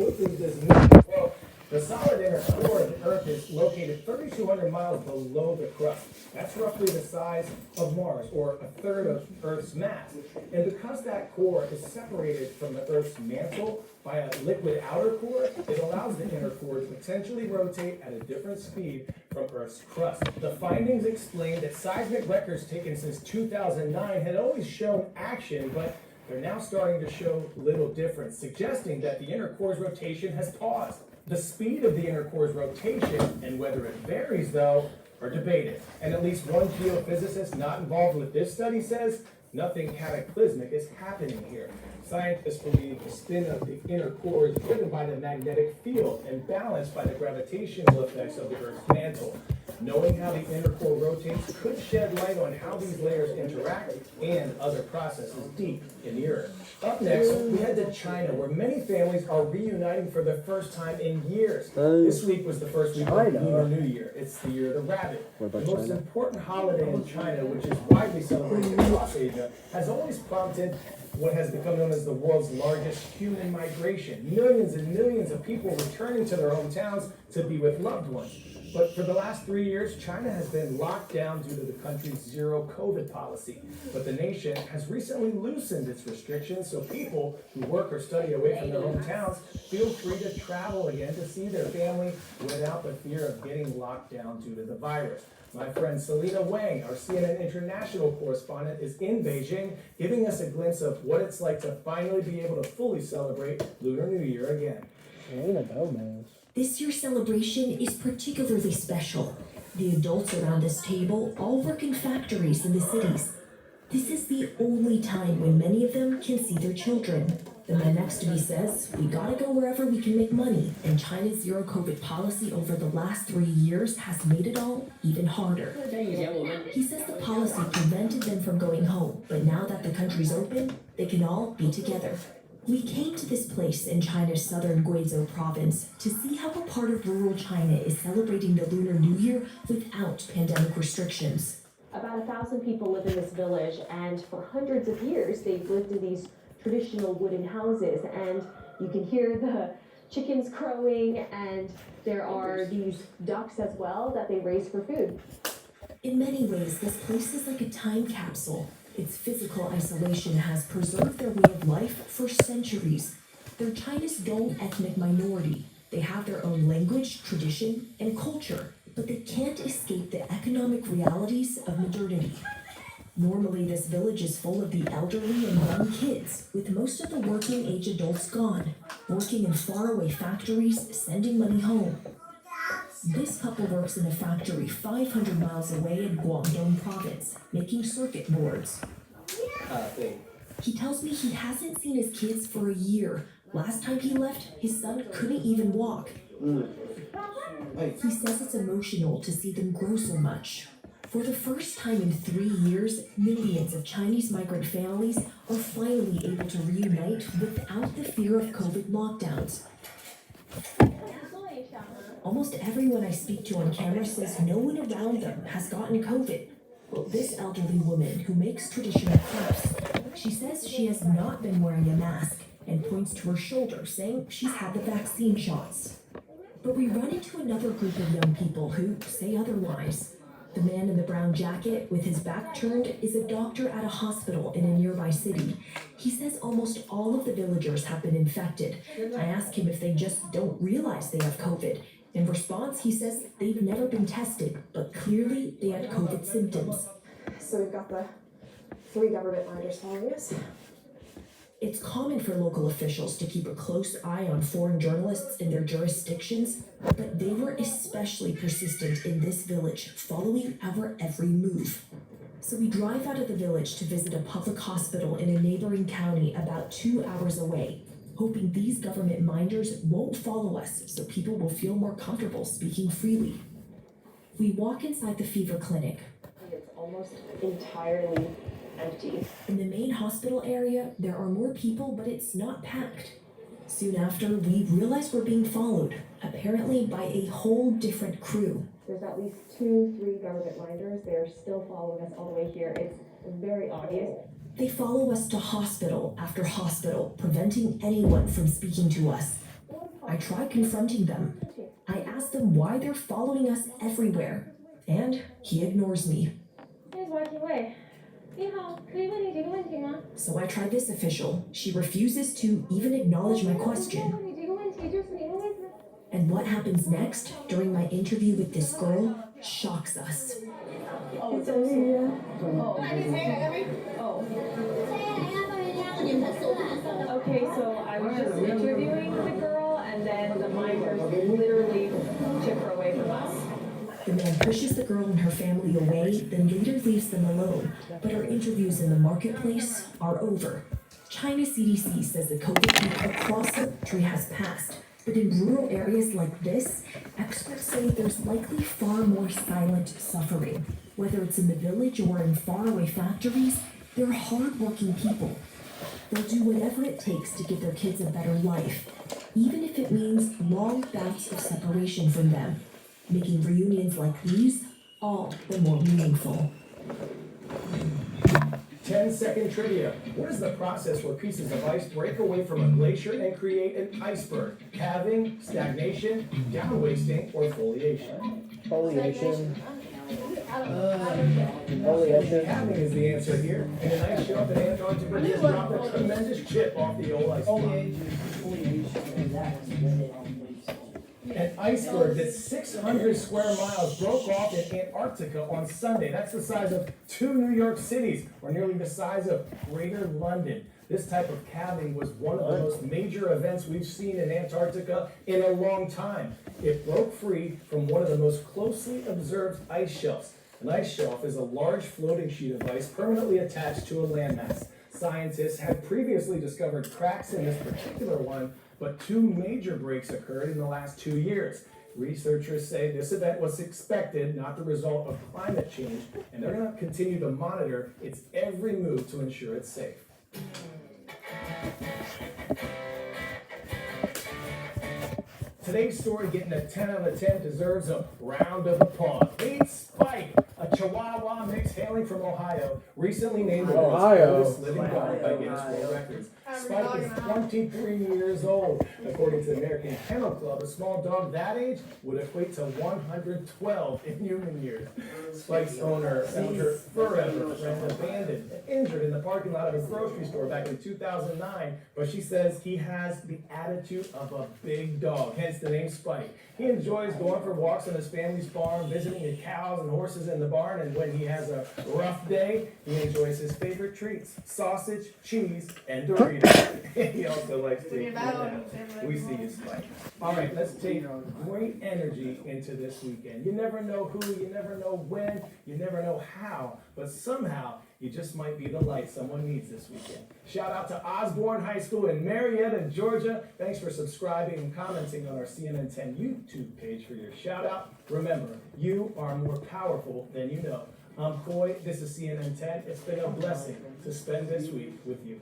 what does this mean? Well, the solid inner core of the Earth is located 3,200 miles below the crust. That's roughly the size of Mars, or a third of Earth's mass. And because that core is separated from the Earth's mantle by a liquid outer core, it allows the inner core to potentially rotate at a different speed from Earth's crust. The findings explain that seismic records taken since 2009 had always shown action, but they're now starting to show little difference, suggesting that the inner core's rotation has paused. The speed of the inner core's rotation and whether it varies, though, are debated. And at least one geophysicist not involved with this study says nothing cataclysmic is happening here. Scientists believe the spin of the inner core is driven by the magnetic field and balanced by the gravitational effects of the Earth's mantle. Knowing how the inner core rotates could shed light on how these layers interact and other processes deep in the Earth. Up next, we head to China, where many families are reuniting for the first time in years. This week was the first week of Lunar New Year. It's the year of the rabbit. The most important holiday in China, which is widely celebrated across Asia, has always prompted what has become known as the world's largest human migration. Millions and millions of people returning to their hometowns to be with loved ones. But for the last 3 years, China has been locked down due to the country's zero COVID policy. But the nation has recently loosened its restrictions, so people who work or study away from their hometowns feel free to travel again to see their family without the fear of getting locked down due to the virus. My friend Selena Wang, our CNN international correspondent, is in Beijing, giving us a glimpse of what it's like to finally be able to fully celebrate Lunar New Year again. This year's celebration is particularly special. The adults around this table all work in factories in the cities. This is the only time when many of them can see their children. The man next to me says, we gotta go wherever we can make money, and China's zero COVID policy over the last 3 years has made it all even harder. He says the policy prevented them from going home, but now that the country's open, they can all be together. We came to this place in China's southern Guizhou province to see how a part of rural China is celebrating the Lunar New Year without pandemic restrictions. About 1,000 people live in this village, and for hundreds of years they've lived in these traditional wooden houses, and you can hear the chickens crowing, and there are these ducks as well that they raise for food. In many ways, this place is like a time capsule. Its physical isolation has preserved their way of life for centuries. They're China's Dong ethnic minority. They have their own language, tradition, and culture, but they can't escape the economic realities of modernity. Normally, this village is full of the elderly and young kids, with most of the working age adults gone, working in faraway factories, sending money home. This couple works in a factory 500 miles away in Guangdong province, making circuit boards. He tells me he hasn't seen his kids for a year. Last time he left, his son couldn't even walk. He says it's emotional to see them grow so much. For the first time in 3 years, millions of Chinese migrant families are finally able to reunite without the fear of COVID lockdowns. Almost everyone I speak to on camera says no one around them has gotten COVID. Well, this elderly woman who makes traditional crafts, she says she has not been wearing a mask and points to her shoulder, saying she's had the vaccine shots. But we run into another group of young people who say otherwise. The man in the brown jacket with his back turned is a doctor at a hospital in a nearby city. He says almost all of the villagers have been infected. I ask him if they just don't realize they have COVID. In response, he says they've never been tested, but clearly they had COVID symptoms. So we've got the 3 government minders following us. It's common for local officials to keep a close eye on foreign journalists in their jurisdictions, but they were especially persistent in this village, following our every move. So we drive out of the village to visit a public hospital in a neighboring county about 2 hours away, hoping these government minders won't follow us so people will feel more comfortable speaking freely. We walk inside the fever clinic. It's almost entirely empty. In the main hospital area, there are more people, but it's not packed. Soon after, we realize we're being followed, apparently by a whole different crew. There's at least 2-3 government minders. They're still following us all the way here. It's very obvious. They follow us to hospital after hospital, preventing anyone from speaking to us. I try confronting them. I ask them why they're following us everywhere, and he ignores me. He's walking away. 你好，可以问你这个问题吗？ So I try this official. She refuses to even acknowledge my 我 question. 问你这个问题，就是你的位置。 And what happens next during my interview with this girl shocks us. Okay, so I was just interviewing the girl, and then the miners literally took her away from us. The man pushes the girl and her family away, then later leaves them alone. But our interviews in the marketplace are over. China CDC says the COVID peak across the country has passed. But in rural areas like this, experts say there's likely far more silent suffering. Whether it's in the village or in faraway factories, they're hardworking people. They'll do whatever it takes to give their kids a better life, even if it means long bouts of separation from them, making reunions like these all the more meaningful. 10-second trivia. What is the process where pieces of ice break away from a glacier and create an iceberg? Calving, stagnation, downwasting, or foliation? Foliation. Calving is the answer here. And an ice shelf in Antarctica just dropped a tremendous chip off the old ice block. An iceberg that's 600 square miles broke off in Antarctica on Sunday. That's the size of 2 New York cities, or nearly the size of Greater London. This type of calving was one of the most major events we've seen in Antarctica in a long time. It broke free from one of the most closely observed ice shelves. An ice shelf is a large floating sheet of ice permanently attached to a landmass. Scientists had previously discovered cracks in this particular one, but 2 major breaks occurred in the last 2 years. Researchers say this event was expected, not the result of climate change, and they're going to continue to monitor its every move to ensure it's safe. Today's story, getting a 10 out of 10, deserves a round of applause. Meet Spike, a Chihuahua mix hailing from Ohio, recently named the world's oldest living dog by Guinness World Records. Spike is 23 years old. According to the American Kennel Club, a small dog that age would equate to 112 in human years. Spike's owner found her fur friend abandoned and injured in the parking lot of a grocery store back in 2009, but she says he has the attitude of a big dog, hence the name Spike. He enjoys going for walks on his family's farm, visiting the cows and horses in the barn, and when he has a rough day, he enjoys his favorite treats: sausage, cheese, and Doritos. He also likes to eat naps. We see you, Spike. All right, let's take great energy into this weekend. You never know who, you never know when, you never know how, but somehow you just might be the light someone needs this weekend. Shout out to Osborne High School in Marietta, Georgia. Thanks for subscribing and commenting on our CNN 10 YouTube page for your shout out. Remember, you are more powerful than you know. I'm Coy, this is CNN 10. It's been a blessing to spend this week with you.